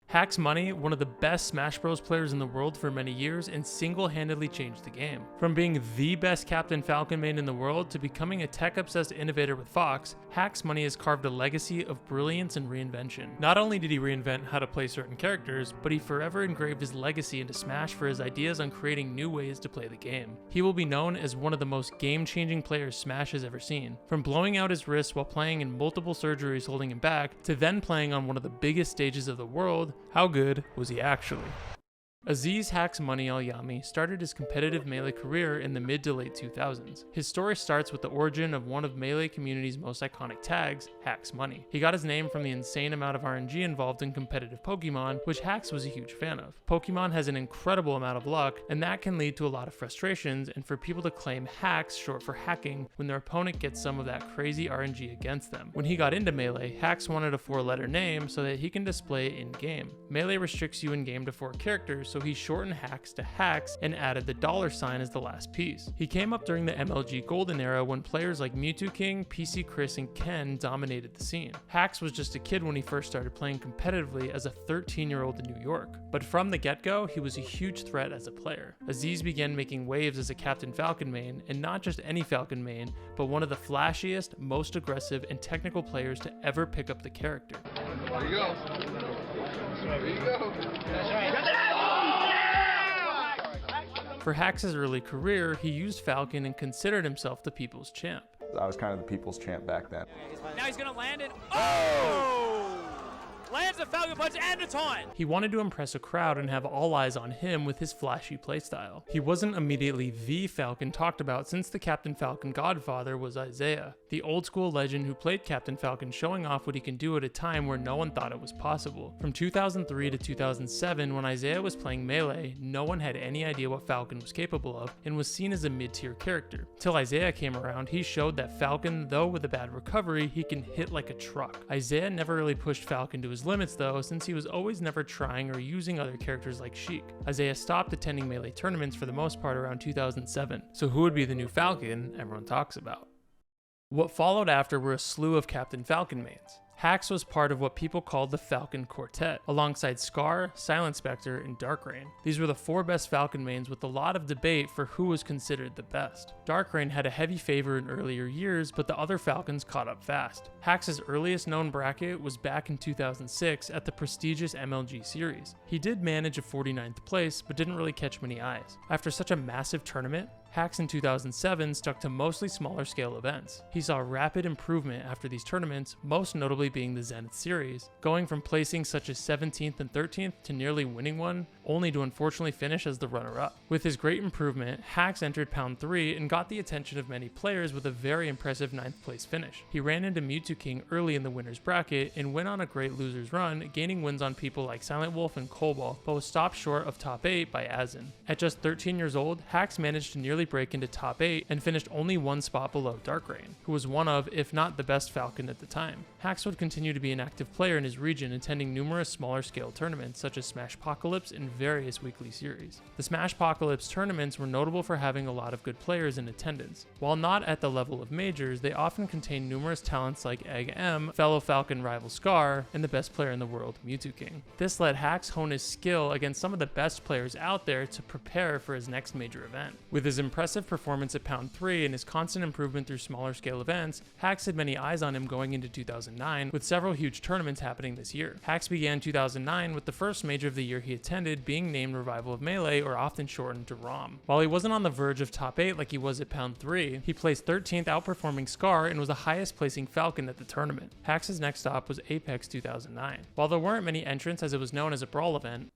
Hax Money, one of the best Smash Bros players in the world for many years, and single-handedly changed the game. From being the best Captain Falcon main in the world to becoming a tech-obsessed innovator with Fox, Hax Money has carved a legacy of brilliance and reinvention. Not only did he reinvent how to play certain characters, but he forever engraved his legacy into Smash for his ideas on creating new ways to play the game. He will be known as one of the most game-changing players Smash has ever seen. From blowing out his wrist while playing in multiple surgeries holding him back, to then playing on one of the biggest stages of the world, how good was he actually? Aziz Hax Money Al-Yami started his competitive Melee career in the mid to late 2000s. His story starts with the origin of one of Melee community's most iconic tags, Hax Money. He got his name from the insane amount of RNG involved in competitive Pokemon, which Hax was a huge fan of. Pokemon has an incredible amount of luck, and that can lead to a lot of frustrations, and for people to claim hacks, short for hacking, when their opponent gets some of that crazy RNG against them. When he got into Melee, Hax wanted a 4-letter name so that he can display it in-game. Melee restricts you in-game to 4 characters, so he shortened Hax to Hax and added the $sign as the last piece. He came up during the MLG Golden Era when players like Mewtwo King, PC Chris, and Ken dominated the scene. Hax was just a kid when he first started playing competitively as a 13-year-old in New York, but from the get-go, he was a huge threat as a player. Aziz began making waves as a Captain Falcon main, and not just any Falcon main, but one of the flashiest, most aggressive, and technical players to ever pick up the character. There you go. There you go. That's right. For Hax's early career, he used Falcon and considered himself the people's champ. I was kind of the people's champ back then. Now he's gonna land it. Oh! Lands a Falcon Punch and a taunt! He wanted to impress a crowd and have all eyes on him with his flashy playstyle. He wasn't immediately the Falcon talked about since the Captain Falcon godfather was Isaiah, the old school legend who played Captain Falcon, showing off what he can do at a time where no one thought it was possible. From 2003 to 2007, when Isaiah was playing Melee, no one had any idea what Falcon was capable of and was seen as a mid-tier character. Till Isaiah came around, he showed that Falcon, though with a bad recovery, he can hit like a truck. Isaiah never really pushed Falcon to his limits though, since he was always never trying or using other characters like Sheik. Isaiah stopped attending Melee tournaments for the most part around 2007. So who would be the new Falcon everyone talks about? What followed after were a slew of Captain Falcon mains. Hax was part of what people called the Falcon Quartet, alongside Scar, Silent Spectre, and Darkreign. These were the 4 best Falcon mains with a lot of debate for who was considered the best. Darkreign had a heavy favor in earlier years, but the other Falcons caught up fast. Hax's earliest known bracket was back in 2006 at the prestigious MLG series. He did manage a 49th place, but didn't really catch many eyes. After such a massive tournament, Hax in 2007 stuck to mostly smaller scale events. He saw rapid improvement after these tournaments, most notably being the Zenith series, going from placing such as 17th and 13th to nearly winning one, only to unfortunately finish as the runner-up. With his great improvement, Hax entered Pound 3 and got the attention of many players with a very impressive 9th place finish. He ran into Mewtwo King early in the winner's bracket and went on a great loser's run, gaining wins on people like Silent Wolf and Cobalt, but was stopped short of top 8 by Aziz. At just 13 years old, Hax managed to nearly break into top 8 and finished only 1 spot below Darkreign, who was one of, if not the best Falcon at the time. Hax would continue to be an active player in his region, attending numerous smaller scale tournaments such as Smashpocalypse and various weekly series. The Smashpocalypse tournaments were notable for having a lot of good players in attendance. While not at the level of majors, they often contain numerous talents like Egg M, fellow Falcon rival Scar, and the best player in the world, Mewtwo King. This let Hax hone his skill against some of the best players out there to prepare for his next major event. With his impressive performance at Pound 3 and his constant improvement through smaller scale events, Hax had many eyes on him going into 2009, with several huge tournaments happening this year. Hax began 2009 with the first major of the year he attended being named Revival of Melee, or often shortened to ROM. While he wasn't on the verge of top 8 like he was at Pound 3, he placed 13th, outperforming Scar, and was the highest placing Falcon at the tournament. Hax's next stop was Apex 2009. While there weren't many entrants as it was known as a brawl event,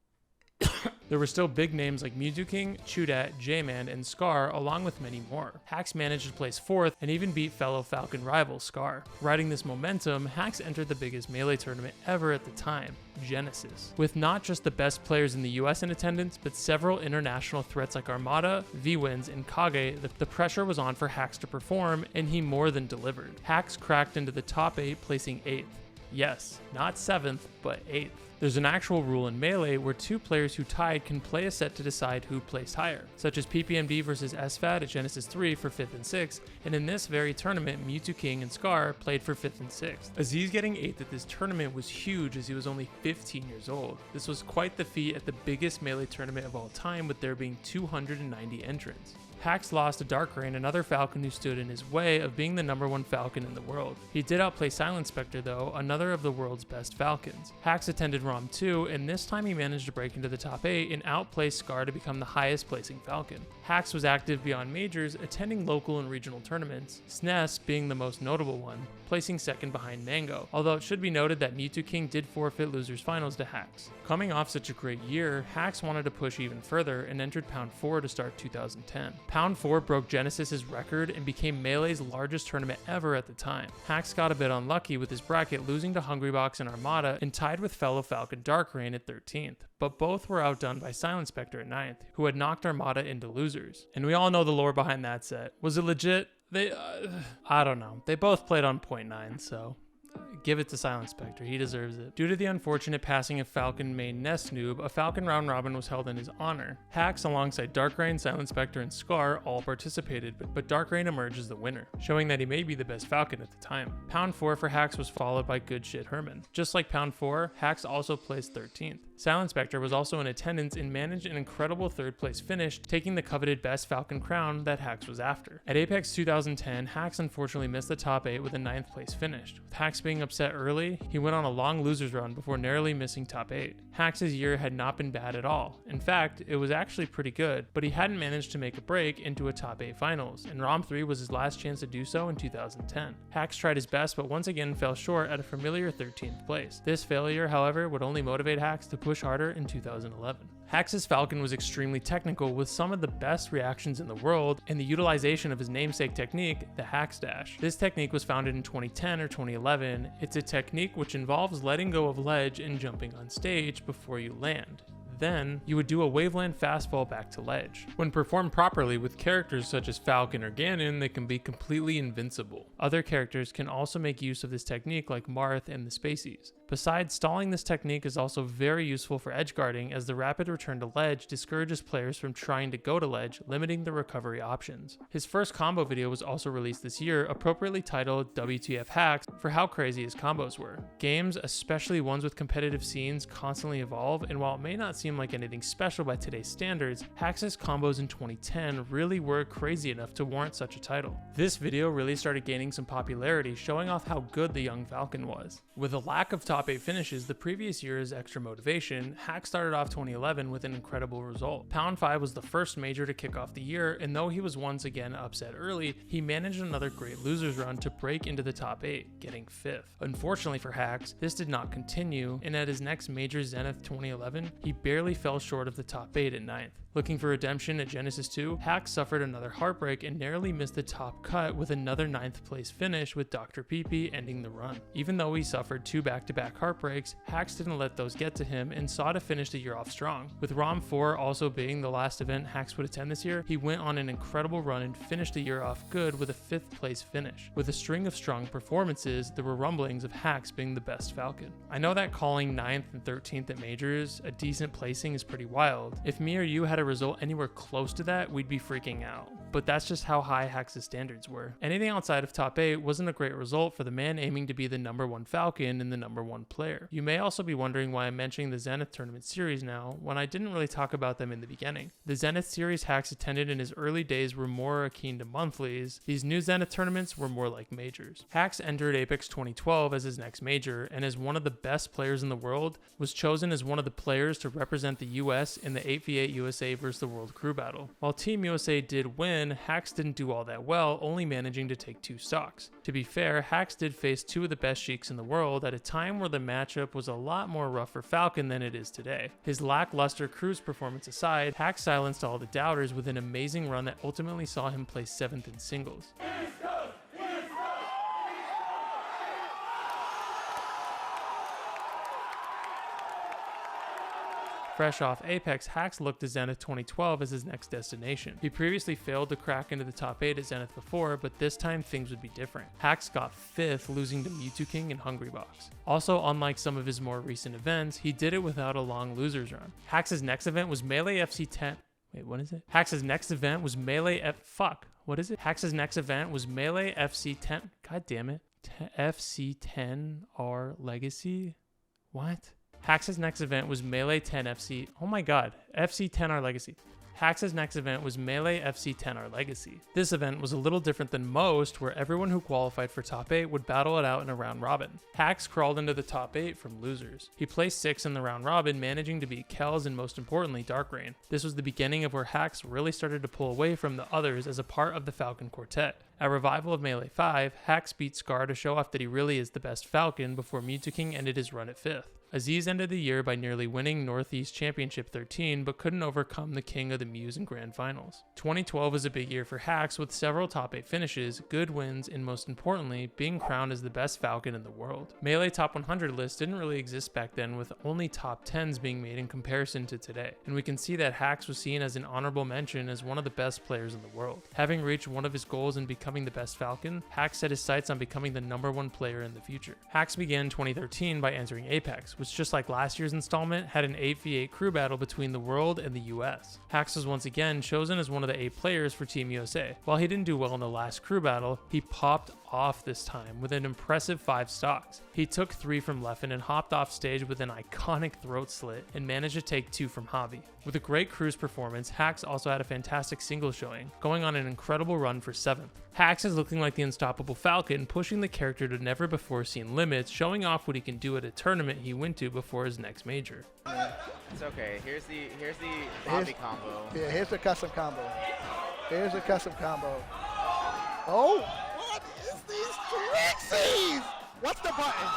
there were still big names like Mewtwo King, Chudat, J-Man, and Scar, along with many more. Hax managed to place 4th and even beat fellow Falcon rival Scar. Riding this momentum, Hax entered the biggest Melee tournament ever at the time, Genesis, with not just the best players in the US in attendance, but several international threats like Armada, V-Wins, and Kage. The pressure was on for Hax to perform, and he more than delivered. Hax cracked into the top 8, placing 8th. Yes, not 7th, but 8th. There's an actual rule in Melee where two players who tied can play a set to decide who placed higher, such as PPMD versus SFAT at Genesis 3 for 5th and 6th, and in this very tournament, Mewtwo King and Scar played for 5th and 6th. Aziz getting 8th at this tournament was huge as he was only 15 years old. This was quite the feat at the biggest Melee tournament of all time, with there being 290 entrants. Hax lost to Darkrai, another Falcon who stood in his way of being the #1 Falcon in the world. He did outplay Silent Spectre though, another of the world's best Falcons. Hax attended ROM 2, and this time he managed to break into the top 8 and outplay Scar to become the highest placing Falcon. Hax was active beyond majors, attending local and regional tournaments, SNES being the most notable one, placing second behind Mango, although it should be noted that Mewtwo King did forfeit Losers Finals to Hax. Coming off such a great year, Hax wanted to push even further and entered Pound 4 to start 2010. Pound 4 broke Genesis's record and became Melee's largest tournament ever at the time. Hax got a bit unlucky with his bracket, losing to Hungrybox and Armada, and tied with fellow Falcon Darkrai at 13th, but both were outdone by Silent Spectre at 9th, who had knocked Armada into losers. And we all know the lore behind that set. Was it legit? I don't know. They both played on 0.9, so give it to Silent Spectre, he deserves it. Due to the unfortunate passing of Falcon main Nest Noob, a Falcon round robin was held in his honor. Hax alongside Darkrai, Silent Spectre, and Scar all participated, but Darkrai emerged as the winner, showing that he may be the best Falcon at the time. Pound 4 for Hax was followed by Good Shit Herman. Just like Pound 4, Hax also placed 13th. Silent Spectre was also in attendance and managed an incredible 3rd place finish, taking the coveted best Falcon crown that Hax was after. At Apex 2010, Hax unfortunately missed the top 8 with a 9th place finish. With Hax being upset early, he went on a long losers run before narrowly missing top 8. Hax's year had not been bad at all. In fact, it was actually pretty good, but he hadn't managed to make a break into a top 8 finals, and ROM 3 was his last chance to do so in 2010. Hax tried his best, but once again fell short at a familiar 13th place. This failure, however, would only motivate Hax to push harder in 2011. Hax's Falcon was extremely technical with some of the best reactions in the world and the utilization of his namesake technique, the Hax Dash. This technique was founded in 2010 or 2011. It's a technique which involves letting go of ledge and jumping on stage before you land. Then, you would do a Waveland fastfall back to ledge. When performed properly with characters such as Falcon or Ganon, they can be completely invincible. Other characters can also make use of this technique like Marth and the Spaceys. Besides, stalling this technique is also very useful for edge guarding, as the rapid return to ledge discourages players from trying to go to ledge, limiting the recovery options. His first combo video was also released this year, appropriately titled WTF Hax, for how crazy his combos were. Games, especially ones with competitive scenes, constantly evolve, and while it may not seem like anything special by today's standards, Hax's combos in 2010 really were crazy enough to warrant such a title. This video really started gaining some popularity, showing off how good the young Falcon was. With a lack of top 8 finishes the previous year's extra motivation, Hax started off 2011 with an incredible result. Pound 5 was the first major to kick off the year, and though he was once again upset early, he managed another great losers run to break into the top 8, getting 5th. Unfortunately for Hax, this did not continue, and at his next major Zenith 2011, he barely fell short of the top 8 at 9th. Looking for redemption at Genesis 2, Hax suffered another heartbreak and narrowly missed the top cut with another 9th place finish, with Dr. Pee ending the run. Even though he suffered 2 back-to-back heartbreaks, Hax didn't let those get to him and sought to finish the year off strong. With ROM 4 also being the last event Hax would attend this year, he went on an incredible run and finished the year off good with a 5th place finish. With a string of strong performances, there were rumblings of Hax being the best Falcon. I know that calling 9th and 13th at majors a decent placing is pretty wild. If me or you had a result anywhere close to that, we'd be freaking out. But that's just how high Hax's standards were. Anything outside of top 8 wasn't a great result for the man aiming to be the #1 Falcon and the #1 player. You may also be wondering why I'm mentioning the Zenith Tournament series now, when I didn't really talk about them in the beginning. The Zenith series Hax attended in his early days were more akin to monthlies. These new Zenith tournaments were more like majors. Hax entered Apex 2012 as his next major, and as one of the best players in the world, was chosen as one of the players to represent the US in the 8v8 USA vs the World Crew Battle. While Team USA did win, Hax didn't do all that well, only managing to take 2 stocks. To be fair, Hax did face 2 of the best Sheiks in the world at a time where the matchup was a lot more rough for Falcon than it is today. His lackluster cruise performance aside, Hax silenced all the doubters with an amazing run that ultimately saw him place 7th in singles. Fresh off Apex, Hax looked to Zenith 2012 as his next destination. He previously failed to crack into the top 8 at Zenith before, but this time things would be different. Hax got 5th, losing to Mewtwo King and Hungrybox. Also, unlike some of his more recent events, he did it without a long losers run. Hax's next event was Melee FC 10. Wait, what is it? Hax's next event was Melee What is it? Hax's next event was Melee FC 10. God damn it. FC 10R Legacy? What? Hax's next event was Melee 10 FC. Oh my god. FC 10R Legacy. Hax's next event was Melee FC 10R Legacy. This event was a little different than most, where everyone who qualified for top 8 would battle it out in a round robin. Hax crawled into the top 8 from losers. He placed 6th in the round robin, managing to beat Kells and most importantly Dark Rain. This was the beginning of where Hax really started to pull away from the others as a part of the Falcon Quartet. At Revival of Melee 5, Hax beat Scar to show off that he really is the best Falcon before Mewtwo King ended his run at 5th. Aziz ended the year by nearly winning Northeast Championship 13, but couldn't overcome the king of the Muse in Grand Finals. 2012 was a big year for Hax with several top 8 finishes, good wins, and most importantly, being crowned as the best Falcon in the world. Melee Top 100 lists didn't really exist back then, with only top 10s being made in comparison to today, and we can see that Hax was seen as an honorable mention as one of the best players in the world. Having reached one of his goals in becoming the best Falcon, Hax set his sights on becoming the #1 player in the future. Hax began 2013 by entering Apex, which just like last year's installment had an 8v8 crew battle between the world and the US. Hax was once again chosen as one of the 8 players for Team USA. While he didn't do well in the last crew battle, he popped off this time with an impressive 5 stocks. He took 3 from Leffen and hopped off stage with an iconic throat slit and managed to take 2 from Javi. With a great cruise performance, Hax also had a fantastic single showing, going on an incredible run for 7th. Hax is looking like the unstoppable Falcon, pushing the character to never before seen limits, showing off what he can do at a tournament he went to before his next major. It's okay. Here's the hobby combo. Yeah, here's the custom combo. Here's the custom combo. Oh! What is these trixies? What's the button?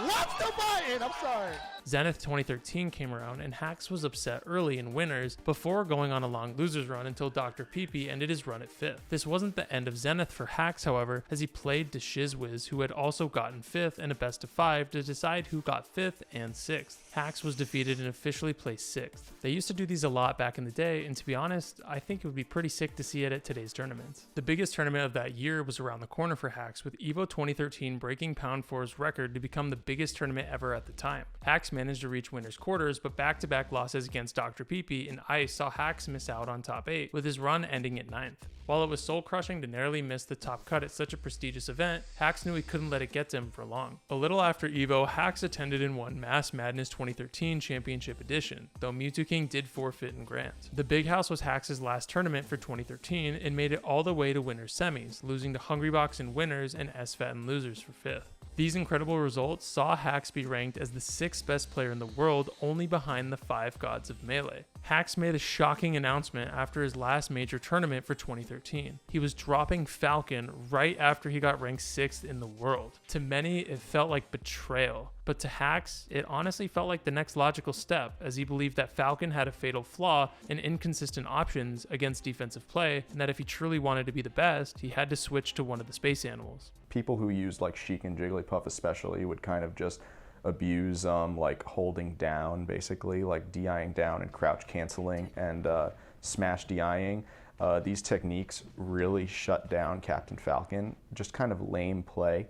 What's the button? I'm sorry. Zenith 2013 came around and Hax was upset early in winners before going on a long losers run until Dr. Peepee ended his run at 5th. This wasn't the end of Zenith for Hax, however, as he played to Shizwiz, who had also gotten 5th and a best of 5 to decide who got 5th and 6th. Hax was defeated and officially placed 6th. They used to do these a lot back in the day, and to be honest, I think it would be pretty sick to see it at today's tournaments. The biggest tournament of that year was around the corner for Hax, with EVO 2013 breaking Pound 4's record to become the biggest tournament ever at the time. Hax managed to reach winners quarters, but back-to-back losses against Dr. Peepee and Ice saw Hax miss out on top 8, with his run ending at 9th. While it was soul-crushing to narrowly miss the top cut at such a prestigious event, Hax knew he couldn't let it get to him for long. A little after EVO, Hax attended and won Mass Madness 2013 Championship Edition, though Mewtwo King did forfeit in Grand. The Big House was Hax's last tournament for 2013 and made it all the way to winners semis, losing to Hungrybox in winners and SFAT in losers for 5th. These incredible results saw Hax be ranked as the 6th best player in the world, only behind the 5 gods of Melee. Hax made a shocking announcement after his last major tournament for 2013. He was dropping Falcon right after he got ranked 6th in the world. To many, it felt like betrayal, but to Hax, it honestly felt like the next logical step, as he believed that Falcon had a fatal flaw and inconsistent options against defensive play, and that if he truly wanted to be the best, he had to switch to one of the space animals. People who used like Sheik and Jigglypuff especially would kind of just abuse like holding down, basically like DIing down and crouch canceling and smash DIing. These techniques really shut down Captain Falcon, just kind of lame play.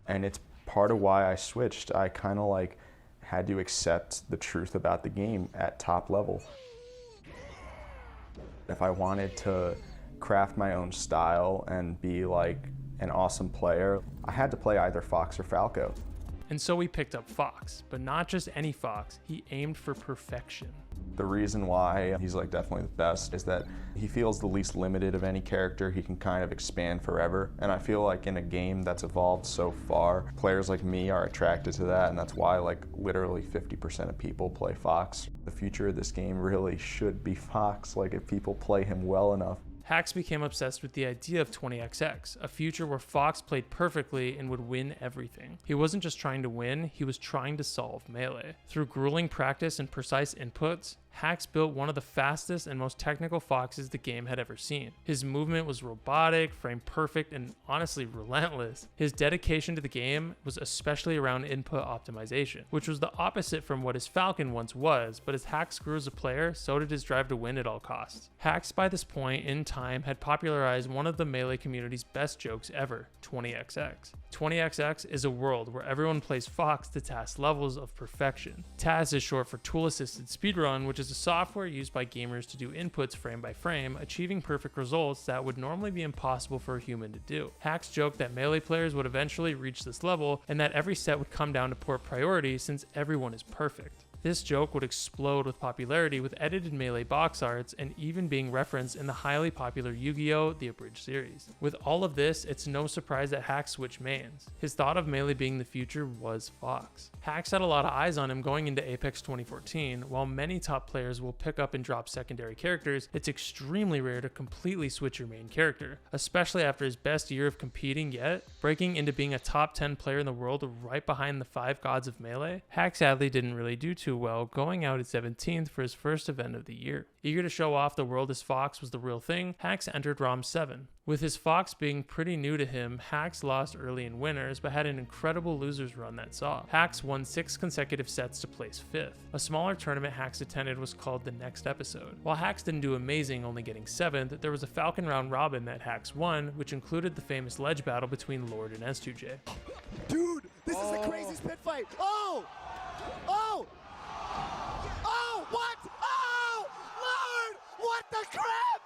And it's part of why I switched. I kind of like had to accept the truth about the game at top level. If I wanted to craft my own style and be like an awesome player, I had to play either Fox or Falco. And so he picked up Fox, but not just any Fox, he aimed for perfection. The reason why he's like definitely the best is that he feels the least limited of any character. He can kind of expand forever. And I feel like in a game that's evolved so far, players like me are attracted to that, and that's why like literally 50% of people play Fox. The future of this game really should be Fox, like if people play him well enough. Hax became obsessed with the idea of 20XX, a future where Fox played perfectly and would win everything. He wasn't just trying to win, he was trying to solve Melee. Through grueling practice and precise inputs, Hax built one of the fastest and most technical foxes the game had ever seen. His movement was robotic, frame perfect, and honestly relentless. His dedication to the game was especially around input optimization, which was the opposite from what his Falcon once was, but as Hax grew as a player, so did his drive to win at all costs. Hax by this point in time had popularized one of the Melee community's best jokes ever, 20XX. 20XX is a world where everyone plays Fox to task levels of perfection. TAS is short for Tool Assisted Speedrun, which is a software used by gamers to do inputs frame by frame, achieving perfect results that would normally be impossible for a human to do. Hax joked that Melee players would eventually reach this level and that every set would come down to port priority since everyone is perfect. This joke would explode with popularity with edited Melee box arts and even being referenced in the highly popular Yu-Gi-Oh! The Abridged series. With all of this, it's no surprise that Hax switched mains. His thought of Melee being the future was Fox. Hax had a lot of eyes on him going into Apex 2014. While many top players will pick up and drop secondary characters, it's extremely rare to completely switch your main character, especially after his best year of competing yet, breaking into being a top 10 player in the world right behind the 5 gods of Melee. Hax sadly didn't really do too well, going out at 17th for his first event of the year. Eager to show off the world his Fox was the real thing, Hax entered ROM 7. With his Fox being pretty new to him, Hax lost early in winners, but had an incredible losers run that saw. Hax won 6 consecutive sets to place 5th. A smaller tournament Hax attended was called The Next Episode. While Hax didn't do amazing, only getting 7th, there was a Falcon round robin that Hax won, which included the famous ledge battle between Lord and S2J. Dude, this is the craziest pit fight. Oh! Oh! Oh, what? Oh, Lord! What the crap?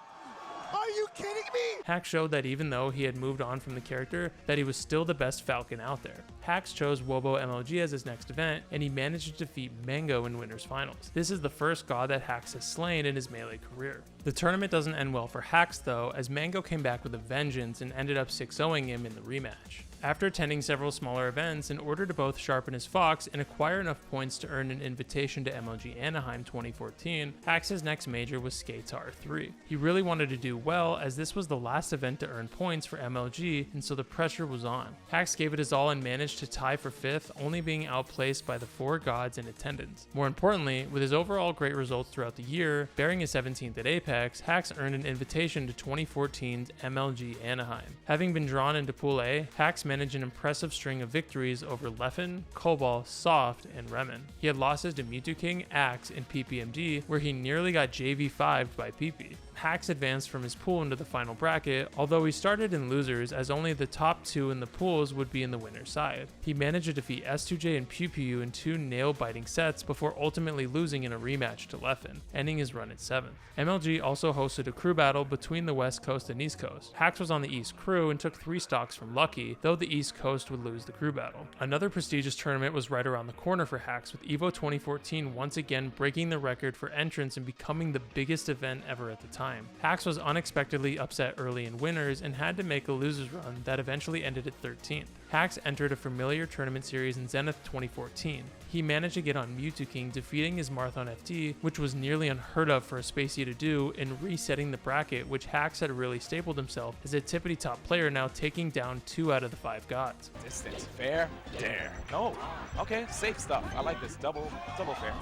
Are you kidding me? Hax showed that even though he had moved on from the character, that he was still the best Falcon out there. Hax chose Wobo MLG as his next event, and he managed to defeat Mango in Winners Finals. This is the first god that Hax has slain in his Melee career. The tournament doesn't end well for Hax though, as Mango came back with a vengeance and ended up 6-0ing him in the rematch. After attending several smaller events, in order to both sharpen his Fox and acquire enough points to earn an invitation to MLG Anaheim 2014, Hax's next major was Skatar 3. He really wanted to do well, as this was the last event to earn points for MLG, and so the pressure was on. Hax gave it his all and managed to tie for 5th, only being outplaced by the 4 gods in attendance. More importantly, with his overall great results throughout the year, bearing his 17th at Apex, Hax earned an invitation to 2014's MLG Anaheim. Having been drawn into Pool A, Hax managed an impressive string of victories over Leffen, Cobalt, Soft, and Remen. He had losses to Mewtwo King, Axe, and PPMG, where he nearly got JV5'd by PP. Hax advanced from his pool into the final bracket, although he started in losers as only the top 2 in the pools would be in the winner's side. He managed to defeat S2J and Pew Pew in 2 nail-biting sets before ultimately losing in a rematch to Leffen, ending his run at 7th. MLG also hosted a crew battle between the West Coast and East Coast. Hax was on the East crew and took 3 stocks from Lucky, though the East Coast would lose the crew battle. Another prestigious tournament was right around the corner for Hax, with EVO 2014 once again breaking the record for entrance and becoming the biggest event ever at the time. Hax was unexpectedly upset early in winners and had to make a losers run that eventually ended at 13th. Hax entered a familiar tournament series in Zenith 2014. He managed to get on Mewtwo King, defeating his Marthon FD, which was nearly unheard of for a Spacie to do, and resetting the bracket, which Hax had really stapled himself as a tippity top player, now taking down 2 out of the 5 gods. Distance, fair, dare. No, okay, safe stuff. I like this, double fair.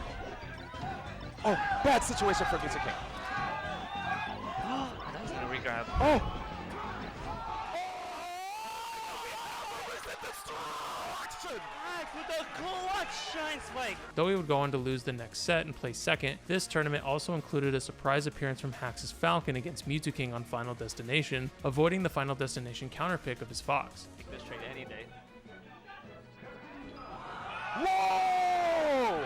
Oh, bad situation for Mewtwo King. That's gonna regrab. Oh! With a clutch shine spike. Though he would go on to lose the next set and place 2nd, this tournament also included a surprise appearance from Hax's Falcon against Mewtwo King on Final Destination, avoiding the Final Destination counterpick of his Fox. Take this trade any day. Whoa!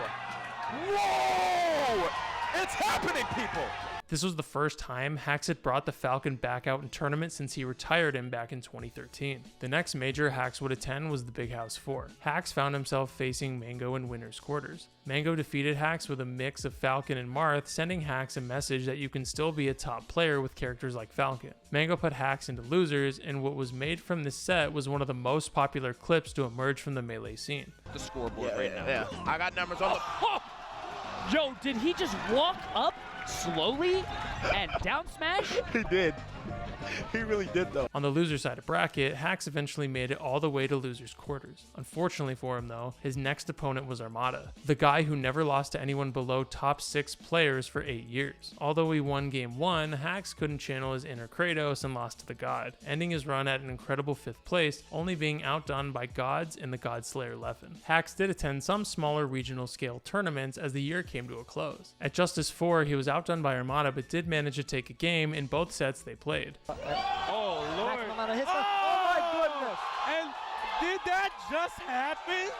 Whoa! It's happening, people! This was the first time Hax had brought the Falcon back out in tournament since he retired him back in 2013. The next major Hax would attend was the Big House 4. Hax found himself facing Mango in winner's quarters. Mango defeated Hax with a mix of Falcon and Marth, sending Hax a message that you can still be a top player with characters like Falcon. Mango put Hax into losers, and what was made from this set was one of the most popular clips to emerge from the Melee scene. The scoreboard right now. Yeah, I got numbers on the. Yo, did he just walk up slowly and down smash? He did. He really did, though. On the loser side of bracket, Hacks eventually made it all the way to losers quarters. Unfortunately for him though, his next opponent was Armada, the guy who never lost to anyone below top 6 players for 8 years. Although he won game 1, Hacks couldn't channel his inner Kratos and lost to the God, ending his run at an incredible 5th place, only being outdone by Gods in the Godslayer 11. Hacks did attend some smaller regional scale tournaments as the year came to a close. At Justice 4, he was outdone by Armada but did manage to take a game in both sets they played. Oh, Lord. Oh my goodness! And did that just happen?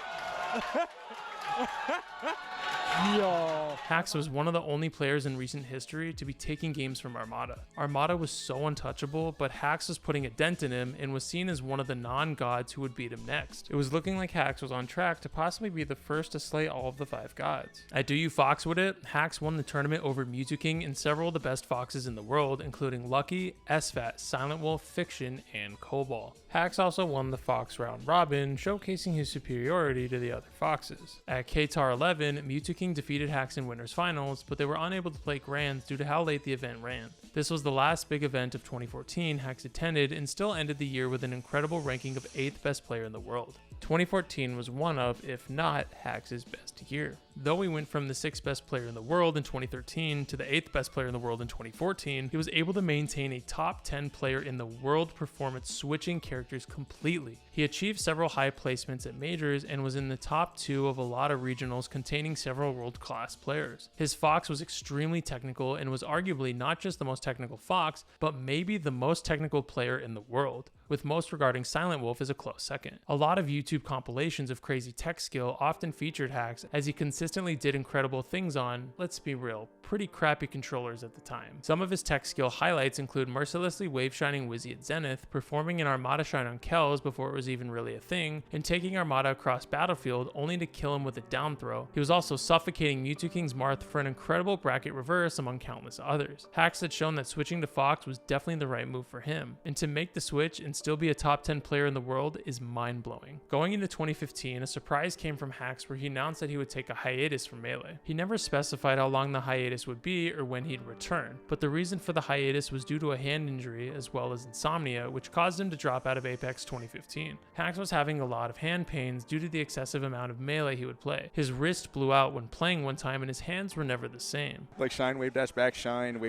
Yo. Hacks was one of the only players in recent history to be taking games from Armada. Armada was so untouchable, but Hacks was putting a dent in him and was seen as one of the non-gods who would beat him next. It was looking like Hacks was on track to possibly be the first to slay all of the 5 gods. At Do You Fox With It, Hacks won the tournament over Mewtwo King and several of the best foxes in the world, including Lucky, SFAT, Silent Wolf, Fiction, and Cobalt. Hacks also won the Fox Round Robin, showcasing his superiority to the other foxes. At KTAR 11, Mewtwo King defeated Hacks in winners finals, but they were unable to play grands due to how late the event ran. This was the last big event of 2014 Hacks attended and still ended the year with an incredible ranking of 8th best player in the world. 2014 was one of, if not, Hacks' best year. Though he went from the 6th best player in the world in 2013 to the 8th best player in the world in 2014, he was able to maintain a top 10 player in the world performance, switching characters completely. He achieved several high placements at majors and was in the top 2 of a lot of regionals containing several world-class players. His Fox was extremely technical and was arguably not just the most technical Fox, but maybe the most technical player in the world, with most regarding Silent Wolf as a close second. A lot of YouTube compilations of crazy tech skill often featured Hacks as he consistently did incredible things on, let's be real, pretty crappy controllers at the time. Some of his tech skill highlights include mercilessly wave shining Wizzy at Zenith, performing an Armada shine on Kells before it was even really a thing, and taking Armada across battlefield only to kill him with a down throw. He was also suffocating Mewtwo King's Marth for an incredible bracket reverse among countless others. Hacks had shown that switching to Fox was definitely the right move for him, and to make the switch and still be a top 10 player in the world is mind-blowing. Going into 2015, a surprise came from Hacks where he announced that he would take a hiatus from Melee. He never specified how long the hiatus would be or when he'd return, but the reason for the hiatus was due to a hand injury as well as insomnia, which caused him to drop out of Apex 2015. Hacks was having a lot of hand pains due to the excessive amount of Melee he would play. His wrist blew out when playing one time and his hands were never the same. Like shine, wave dash back, shine,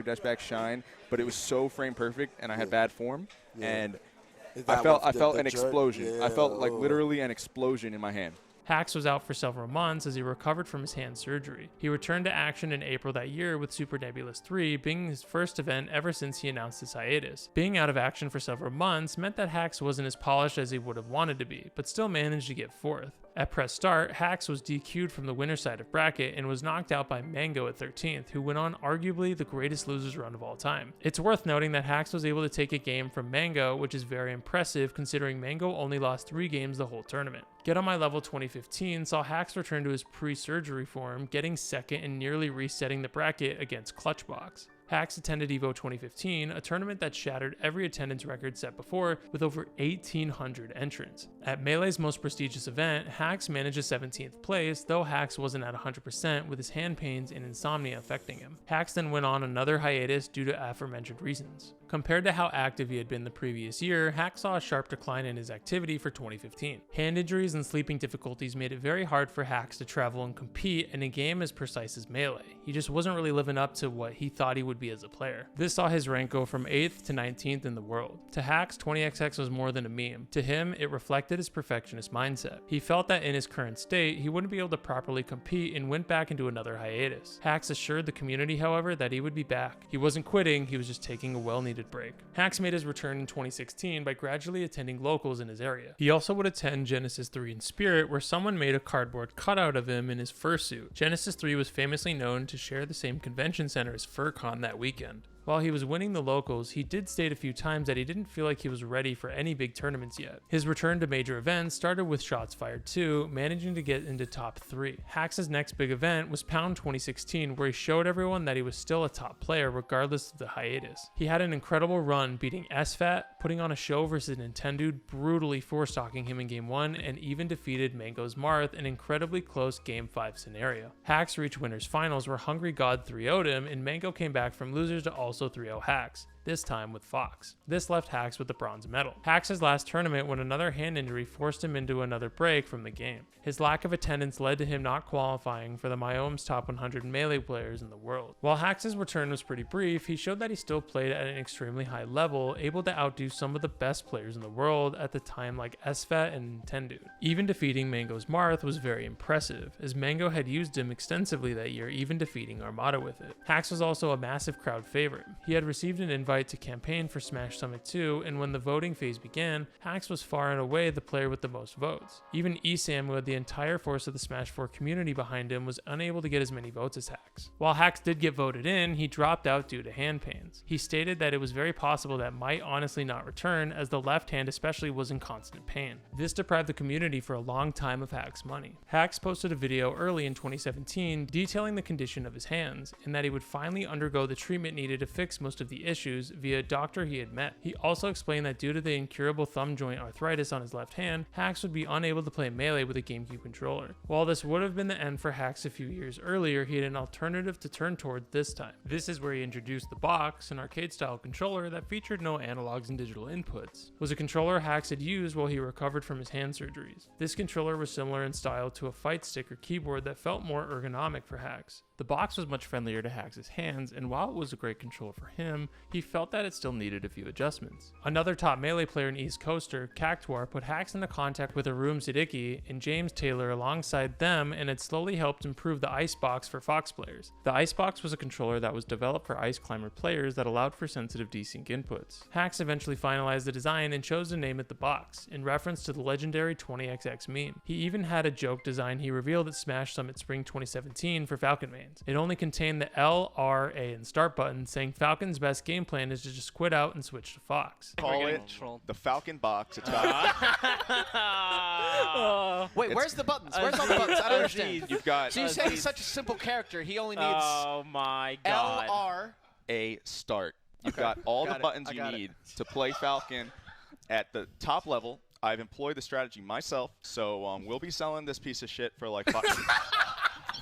but it was so frame perfect and I had bad form and I felt an explosion. Yeah. I felt like literally an explosion in my hand. Hacks was out for several months as he recovered from his hand surgery. He returned to action in April that year with Super Nebulous 3 being his first event ever since he announced his hiatus. Being out of action for several months meant that Hacks wasn't as polished as he would have wanted to be, but still managed to get 4th. At press start, Hacks was DQ'd from the winner's side of bracket and was knocked out by Mango at 13th, who went on arguably the greatest losers run of all time. It's worth noting that Hacks was able to take a game from Mango, which is very impressive considering Mango only lost 3 games the whole tournament. Get On My Level 2015 saw Hacks return to his pre-surgery form, getting 2nd and nearly resetting the bracket against Clutchbox. Hacks attended EVO 2015, a tournament that shattered every attendance record set before with over 1,800 entrants. At Melee's most prestigious event, Hacks managed a 17th place, though Hacks wasn't at 100% with his hand pains and insomnia affecting him. Hacks then went on another hiatus due to aforementioned reasons. Compared to how active he had been the previous year, Hacks saw a sharp decline in his activity for 2015. Hand injuries and sleeping difficulties made it very hard for Hacks to travel and compete in a game as precise as Melee. He just wasn't really living up to what he thought he would be as a player. This saw his rank go from 8th to 19th in the world. To Hacks, 20XX was more than a meme. To him, it reflected his perfectionist mindset. He felt that in his current state, he wouldn't be able to properly compete and went back into another hiatus. Hacks assured the community, however, that he would be back. He wasn't quitting, he was just taking a well-needed break. Hacks made his return in 2016 by gradually attending locals in his area. He also would attend Genesis 3 in Spirit, where someone made a cardboard cutout of him in his fursuit. Genesis 3 was famously known to share the same convention center as FurCon that weekend. While he was winning the locals, he did state a few times that he didn't feel like he was ready for any big tournaments yet. His return to major events started with Shots Fired 2, managing to get into top 3. Hacks' next big event was Pound 2016, where he showed everyone that he was still a top player regardless of the hiatus. He had an incredible run beating SFAT, putting on a show versus Nintendo, brutally four-stalking him in Game 1, and even defeated Mango's Marth in an incredibly close Game 5 scenario. Hacks reached winners finals where Hungry God 3-0'd him, and Mango came back from losers to also 3-0 Hacks. this time with Fox. This left Hax with the bronze medal. Hax's last tournament when another hand injury forced him into another break from the game. His lack of attendance led to him not qualifying for the Myome's top 100 melee players in the world. While Hax's return was pretty brief, he showed that he still played at an extremely high level, able to outdo some of the best players in the world at the time like SFAT and Tendu. Even defeating Mango's Marth was very impressive, as Mango had used him extensively that year, even defeating Armada with it. Hax was also a massive crowd favorite. He had received an invite to campaign for Smash Summit 2, and when the voting phase began, Hax was far and away the player with the most votes. Even Esam, who had the entire force of the Smash 4 community behind him, was unable to get as many votes as Hax. While Hax did get voted in, he dropped out due to hand pains. He stated that it was very possible that might honestly not return, as the left hand especially was in constant pain. This deprived the community for a long time of Hax's money. Hax posted a video early in 2017 detailing the condition of his hands, and that he would finally undergo the treatment needed to fix most of the issues via a doctor he had met. He also explained that due to the incurable thumb joint arthritis on his left hand, Hax would be unable to play Melee with a GameCube controller. While this would have been the end for Hax a few years earlier, he had an alternative to turn toward this time. This is where he introduced the Box, an arcade-style controller that featured no analogs and digital inputs. It was a controller Hax had used while he recovered from his hand surgeries. This controller was similar in style to a fight stick or keyboard that felt more ergonomic for Hax. The Box was much friendlier to Hax's hands, and while it was a great controller for him, he felt that it still needed a few adjustments. Another top Melee player in East Coaster, Cactuar, put Hax into contact with Arum Siddiqui and James Taylor alongside them, and had slowly helped improve the Icebox for Fox players. The Icebox was a controller that was developed for Ice Climber players that allowed for sensitive desync inputs. Hax eventually finalized the design and chose to name it the Box, in reference to the legendary 20XX meme. He even had a joke design he revealed at Smash Summit Spring 2017 for Falcon Mains. It only contained the L, R, A, and start buttons, saying Falcon's best game plan is to just quit out and switch to Fox. Call it the Falcon Box. It's about Wait, where's the buttons? Where's all the buttons? I don't understand. You've got. So you say he's such a simple character. He only needs Oh my god. L, R. a start. You've got all the buttons you need to play Falcon at the top level. I've employed the strategy myself, so we'll be selling this piece of shit for like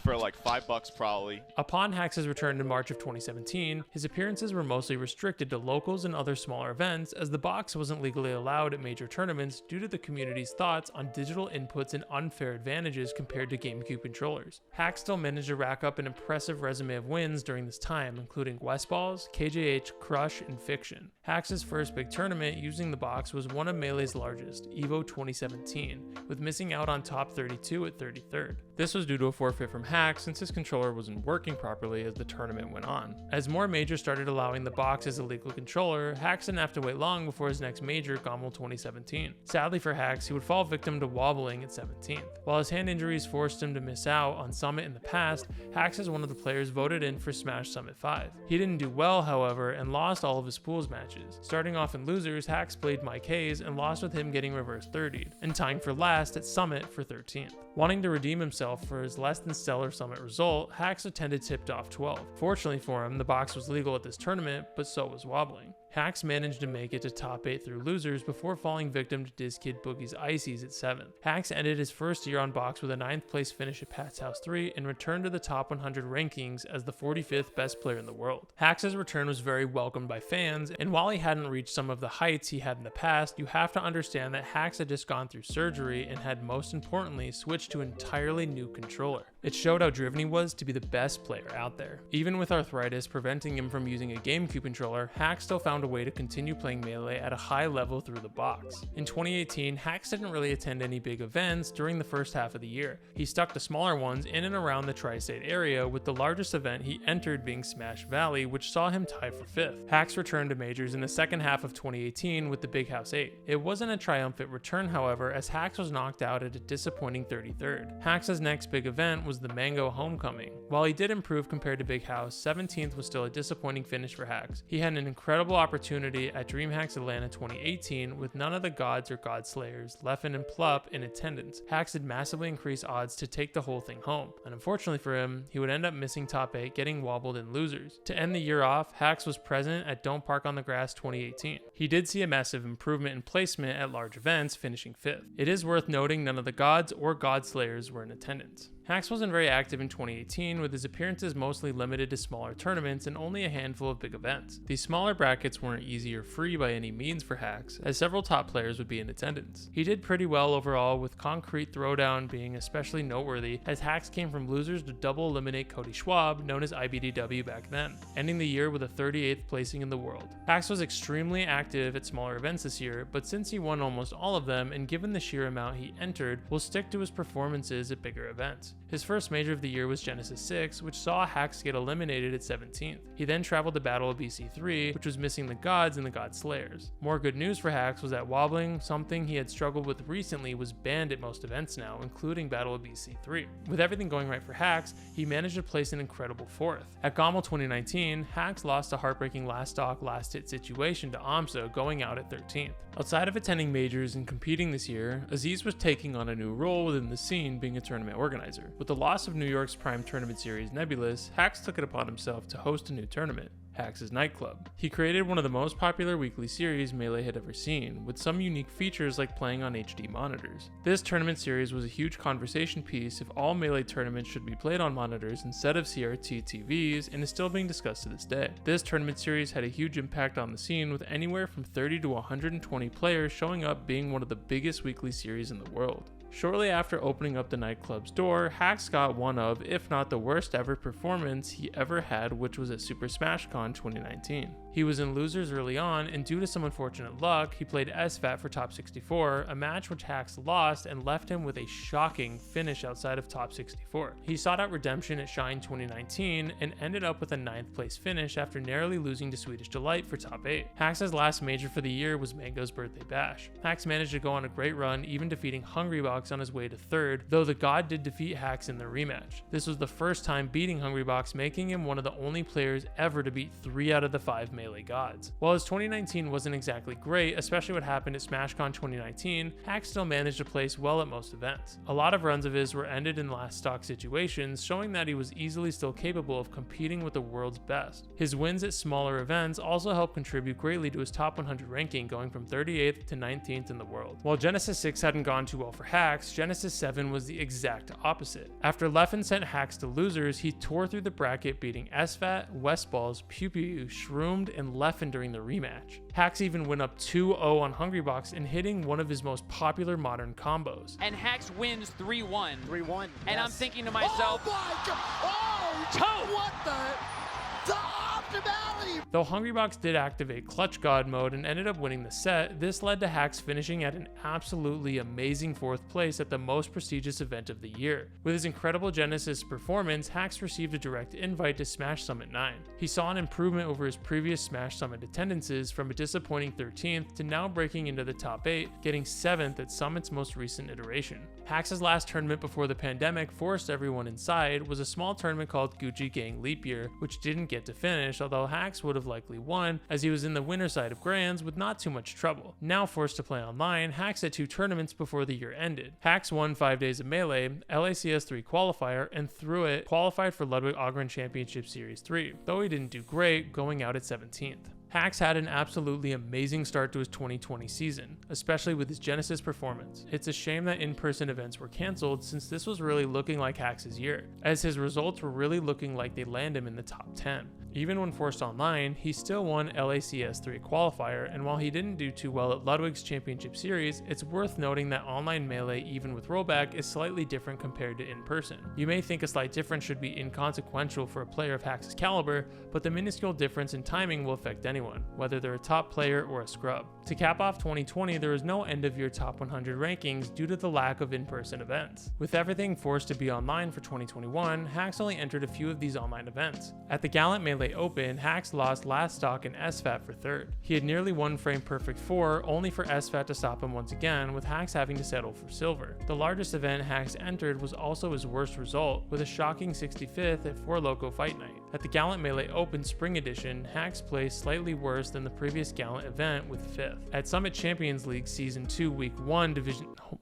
for like $5 probably. Upon Hax's return in March of 2017, his appearances were mostly restricted to locals and other smaller events, as the Box wasn't legally allowed at major tournaments due to the community's thoughts on digital inputs and unfair advantages compared to GameCube controllers. Hax still managed to rack up an impressive resume of wins during this time, including Westballs, KJH, Crush, and Fiction. Hax's first big tournament using the Box was one of Melee's largest, EVO 2017, with missing out on top 32 at 33rd. This was due to a forfeit from Hax since his controller wasn't working properly as the tournament went on. As more majors started allowing the Box as a legal controller, Hax didn't have to wait long before his next major, Gommel 2017. Sadly for Hax, he would fall victim to wobbling at 17th. While his hand injuries forced him to miss out on Summit in the past, Hax is one of the players voted in for Smash Summit 5. He didn't do well, however, and lost all of his pools matches. Starting off in losers, Hax played Mike Hayes and lost with him getting reverse 30'd, and tying for last at Summit for 13th. Wanting to redeem himself for his less than stellar Summit result, Hax attended Tipped Off 12. Fortunately for him, the Box was legal at this tournament, but so was wobbling. Hax managed to make it to top 8 through losers before falling victim to DizKid Boogie's Ices at 7th. Hax ended his first year on Box with a 9th place finish at Pat's House 3 and returned to the top 100 rankings as the 45th best player in the world. Hax's return was very welcomed by fans, and while he hadn't reached some of the heights he had in the past, you have to understand that Hax had just gone through surgery and had most importantly switched to an entirely new controller. It showed how driven he was to be the best player out there. Even with arthritis preventing him from using a GameCube controller, Hax still found a way to continue playing Melee at a high level through the Box. In 2018, Hax didn't really attend any big events during the first half of the year. He stuck to smaller ones in and around the tri-state area, with the largest event he entered being Smash Valley, which saw him tie for 5th. Hax returned to majors in the second half of 2018 with the Big House 8. It wasn't a triumphant return, however, as Hax was knocked out at a disappointing 33rd. Hax's next big event was the Mango Homecoming. While he did improve compared to Big House, 17th was still a disappointing finish for Hax. He had an incredible opportunity at DreamHack's Atlanta 2018 with none of the gods or god slayers, Leffen and Plup, in attendance. Hax had massively increased odds to take the whole thing home, and unfortunately for him, he would end up missing top 8, getting wobbled in losers. To end the year off, Hax was present at Don't Park on the Grass 2018. He did see a massive improvement in placement at large events, finishing 5th. It is worth noting none of the gods or god slayers were in attendance. Hacks wasn't very active in 2018, with his appearances mostly limited to smaller tournaments and only a handful of big events. These smaller brackets weren't easy or free by any means for Hacks, as several top players would be in attendance. He did pretty well overall, with Concrete Throwdown being especially noteworthy, as Hacks came from losers to double eliminate Cody Schwab, known as IBDW back then, ending the year with a 38th placing in the world. Hacks was extremely active at smaller events this year, but since he won almost all of them, and given the sheer amount he entered, will stick to his performances at bigger events. His first major of the year was Genesis 6, which saw Hacks get eliminated at 17th. He then traveled to Battle of BC3, which was missing the Gods and the God Slayers. More good news for Hacks was that wobbling, something he had struggled with recently, was banned at most events now, including Battle of BC3. With everything going right for Hacks, he managed to place an incredible 4th. At GOML 2019, Hacks lost a heartbreaking last stock, last hit situation to AMSA, going out at 13th. Outside of attending majors and competing this year, Aziz was taking on a new role within the scene, being a tournament organizer. With the loss of New York's prime tournament series Nebulous, Hacks took it upon himself to host a new tournament, Hacks' Nightclub. He created one of the most popular weekly series Melee had ever seen, with some unique features like playing on HD monitors. This tournament series was a huge conversation piece if all Melee tournaments should be played on monitors instead of CRT TVs, and is still being discussed to this day. This tournament series had a huge impact on the scene, with anywhere from 30 to 120 players showing up, being one of the biggest weekly series in the world. Shortly after opening up the nightclub's door, Hacks got one of, if not the worst ever performance he ever had, which was at Super Smash Con 2019. He was in losers early on, and due to some unfortunate luck, he played SFAT for top 64, a match which Hacks lost and left him with a shocking finish outside of top 64. He sought out redemption at Shine 2019 and ended up with a 9th place finish after narrowly losing to Swedish Delight for top 8. Hacks' last major for the year was Mango's Birthday Bash. Hacks managed to go on a great run, even defeating Hungrybox on his way to 3rd, though the God did defeat Hacks in the rematch. This was the first time beating Hungrybox, making him one of the only players ever to beat 3 out of the 5 Melee Gods. While his 2019 wasn't exactly great, especially what happened at SmashCon 2019, Hacks still managed to place well at most events. A lot of runs of his were ended in last stock situations, showing that he was easily still capable of competing with the world's best. His wins at smaller events also helped contribute greatly to his top 100 ranking, going from 38th to 19th in the world. While Genesis 6 hadn't gone too well for Hacks, Genesis 7 was the exact opposite. After Leffen sent Hacks to losers, he tore through the bracket, beating SFAT, Westballs, Pew Pew, Shroomed, and Leffen during the rematch. Hacks even went up 2-0 on Hungrybox and hitting one of his most popular modern combos. And Hacks wins 3-1. 3-1. And I'm thinking to myself, oh my God! Oh, what the optimality! Though Hungrybox did activate Clutch God mode and ended up winning the set, this led to Hacks finishing at an absolutely amazing 4th place at the most prestigious event of the year. With his incredible Genesis performance, Hacks received a direct invite to Smash Summit 9. He saw an improvement over his previous Smash Summit attendances, from a disappointing 13th to now breaking into the top 8, getting 7th at Summit's most recent iteration. Hacks' last tournament before the pandemic forced everyone inside was a small tournament called Gucci Gang Leap Year, which didn't get to finish, although Hacks would have likely won, as he was in the winner side of Grands with not too much trouble. Now forced to play online, Hacks had 2 tournaments before the year ended. Hacks won 5 days of Melee, LACS 3 qualifier, and through it qualified for Ludwig Ågren Championship Series 3, though he didn't do great, going out at 17th. Hacks had an absolutely amazing start to his 2020 season, especially with his Genesis performance. It's a shame that in-person events were cancelled, since this was really looking like Hacks' year, as his results were really looking like they land him in the top 10. Even when forced online, he still won LACS 3 qualifier, and while he didn't do too well at Ludwig's Championship Series, it's worth noting that online Melee, even with rollback, is slightly different compared to in-person. You may think a slight difference should be inconsequential for a player of Hacks' caliber, but the minuscule difference in timing will affect anyone, whether they're a top player or a scrub. To cap off 2020, there was no end-of-year top 100 rankings due to the lack of in-person events. With everything forced to be online for 2021, Hacks only entered a few of these online events. At the Gallant Melee Open, Hacks lost last stock in SFAT for 3rd. He had nearly won frame perfect 4, only for SFAT to stop him once again, with Hacks having to settle for silver. The largest event Hacks entered was also his worst result, with a shocking 65th at 4 Loco Fight Night. At the Gallant Melee Open Spring Edition, Hacks placed slightly worse than the previous Gallant event with 5th. At Summit Champions League Season 2 Week 1 Division... Oh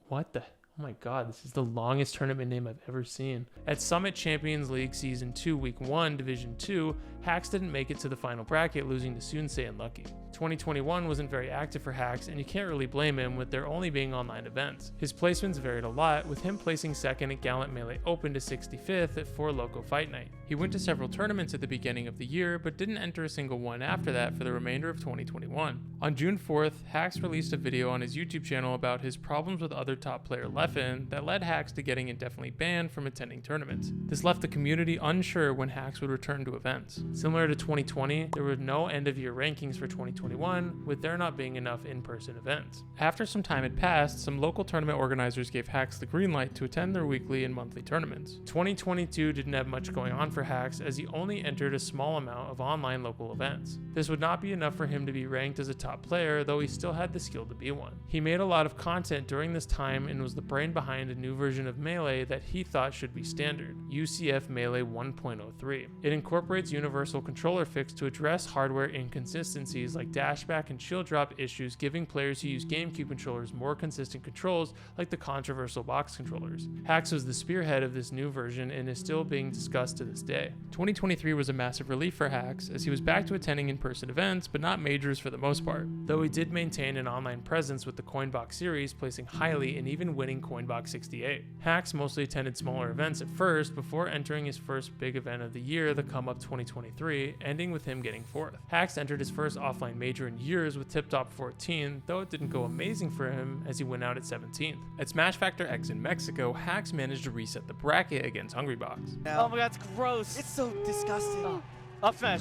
Oh my god, this is the longest tournament name I've ever seen. At Summit Champions League Season 2, Week 1, Division 2, Hax didn't make it to the final bracket, losing to Sunsei and Lucky. 2021 wasn't very active for Hax, and you can't really blame him with there only being online events. His placements varied a lot, with him placing second at Gallant Melee Open to 65th at 4 Loco Fight Night. He went to several tournaments at the beginning of the year, but didn't enter a single one after that for the remainder of 2021. On June 4th, Hax released a video on his YouTube channel about his problems with other top player Leffen that led Hax to getting indefinitely banned from attending tournaments. This left the community unsure when Hax would return to events. Similar to 2020, there were no end-of-year rankings for 2021, with there not being enough in-person events. After some time had passed, some local tournament organizers gave Hax the green light to attend their weekly and monthly tournaments. 2022 didn't have much going on for Hax, as he only entered a small amount of online local events. This would not be enough for him to be ranked as a top player, though he still had the skill to be one. He made a lot of content during this time and was the brain behind a new version of Melee that he thought should be standard, UCF Melee 1.03. It incorporates universal controller fix to address hardware inconsistencies like dashback and shield drop issues, giving players who use GameCube controllers more consistent controls like the controversial box controllers. Hax was the spearhead of this new version and is still being discussed to this day. 2023 was a massive relief for Hax, as he was back to attending in-person events, but not majors for the most part, though he did maintain an online presence with the Coinbox series, placing highly and even winning Coinbox 68. Hax mostly attended smaller events at first before entering his first big event of the year, the Come Up 2023, ending with him getting 4th. Hax entered his first offline major in years with Tip Top 14, though it didn't go amazing for him as he went out at 17th. At Smash Factor X in Mexico, Hax managed to reset the bracket against Hungrybox. Oh my god, it's gross. It's so disgusting. Oh. Up smash.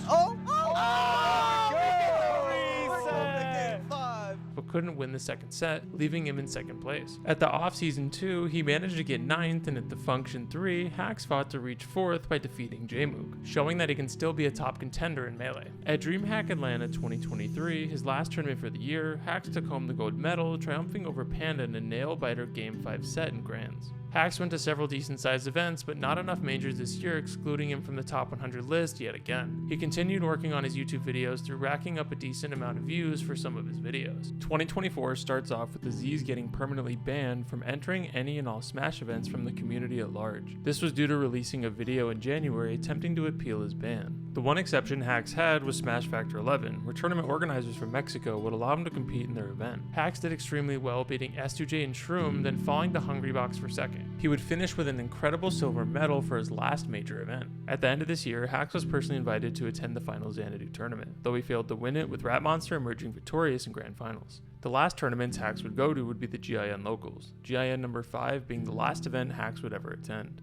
But couldn't win the second set, leaving him in second place. At the off-season 2, he managed to get 9th, and at the Function 3, Hax fought to reach 4th by defeating Jmook, showing that he can still be a top contender in Melee. At DreamHack Atlanta 2023, his last tournament for the year, Hax took home the gold medal, triumphing over Panda in a nail-biter Game 5 set in Grands. Hax went to several decent-sized events, but not enough majors this year, excluding him from the top 100 list yet again. He continued working on his YouTube videos through racking up a decent amount of views for some of his videos. 2024 starts off with Aziz getting permanently banned from entering any and all Smash events from the community at large. This was due to releasing a video in January attempting to appeal his ban. The one exception Hax had was Smash Factor 11, where tournament organizers from Mexico would allow him to compete in their event. Hax did extremely well, beating S2J and Shroom, then falling to Hungrybox for second. He would finish with an incredible silver medal for his last major event. At the end of this year, Hax was personally invited to attend the final Xanadu tournament, though he failed to win it, with Rat Monster emerging victorious in grand finals. The last tournaments Hax would go to would be the GIN Locals, GIN number 5 being the last event Hax would ever attend.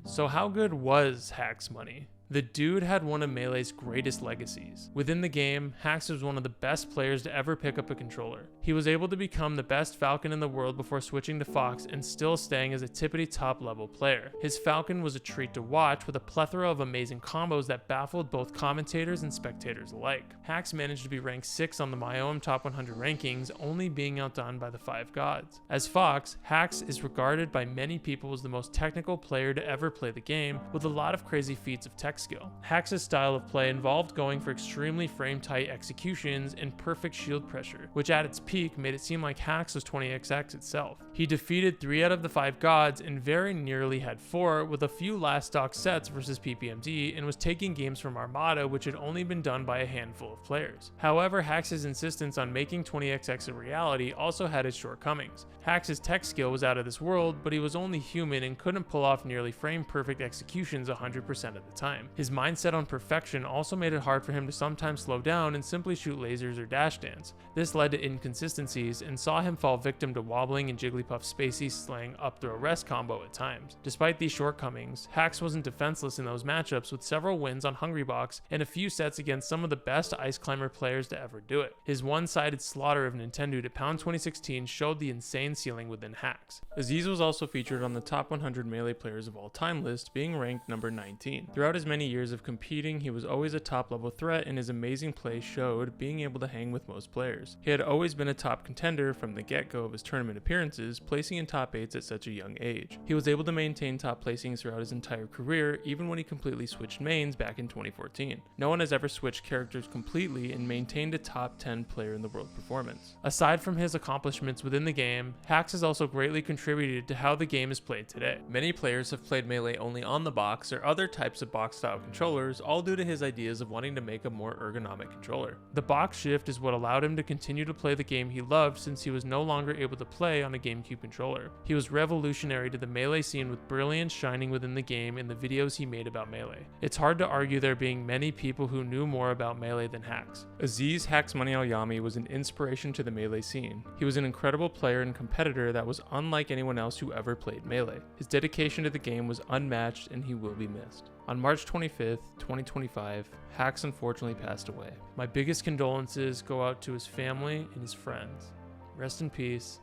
So how good was Hax Money? The dude had one of Melee's greatest legacies. Within the game, Hax was one of the best players to ever pick up a controller. He was able to become the best Falcon in the world before switching to Fox and still staying as a tippity top level player. His Falcon was a treat to watch, with a plethora of amazing combos that baffled both commentators and spectators alike. Hax managed to be ranked 6 on the MyOM Top 100 rankings, only being outdone by the 5 gods. As Fox, Hax is regarded by many people as the most technical player to ever play the game, with a lot of crazy feats of tech skill. Hax's style of play involved going for extremely frame-tight executions and perfect shield pressure, which at its peak made it seem like Hax was 20XX itself. He defeated 3 out of the 5 gods and very nearly had 4, with a few last stock sets versus PPMD, and was taking games from Armada, which had only been done by a handful of players. However, Hax's insistence on making 20XX a reality also had its shortcomings. Hax's tech skill was out of this world, but he was only human and couldn't pull off nearly frame-perfect executions 100% of the time. His mindset on perfection also made it hard for him to sometimes slow down and simply shoot lasers or dash dance. This led to inconsistencies and saw him fall victim to wobbling and Jigglypuff's spacey slang up throw rest combo at times. Despite these shortcomings, Hax wasn't defenseless in those matchups, with several wins on Hungrybox and a few sets against some of the best Ice Climber players to ever do it. His one-sided slaughter of Nintendo at Pound 2016 showed the insane ceiling within Hax. Aziz was also featured on the top 100 Melee players of all time list, being ranked number 19. Throughout his many many years of competing, he was always a top level threat, and his amazing play showed, being able to hang with most players. He had always been a top contender from the get-go of his tournament appearances, placing in top 8s at such a young age. He was able to maintain top placings throughout his entire career, even when he completely switched mains back in 2014. No one has ever switched characters completely and maintained a top 10 player in the world performance. Aside from his accomplishments within the game, Hax has also greatly contributed to how the game is played today. Many players have played Melee only on the box or other types of box style controllers, all due to his ideas of wanting to make a more ergonomic controller. The box shift is what allowed him to continue to play the game he loved, since he was no longer able to play on a GameCube controller. He was revolutionary to the Melee scene, with brilliance shining within the game in the videos he made about Melee. It's hard to argue there being many people who knew more about Melee than Hax. Aziz Hax Money Al-Yami was an inspiration to the Melee scene. He was an incredible player and competitor that was unlike anyone else who ever played Melee. His dedication to the game was unmatched, and he will be missed. On March 25th, 2025, Hax unfortunately passed away. My biggest condolences go out to his family and his friends. Rest in peace,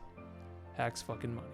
Hax fucking Money.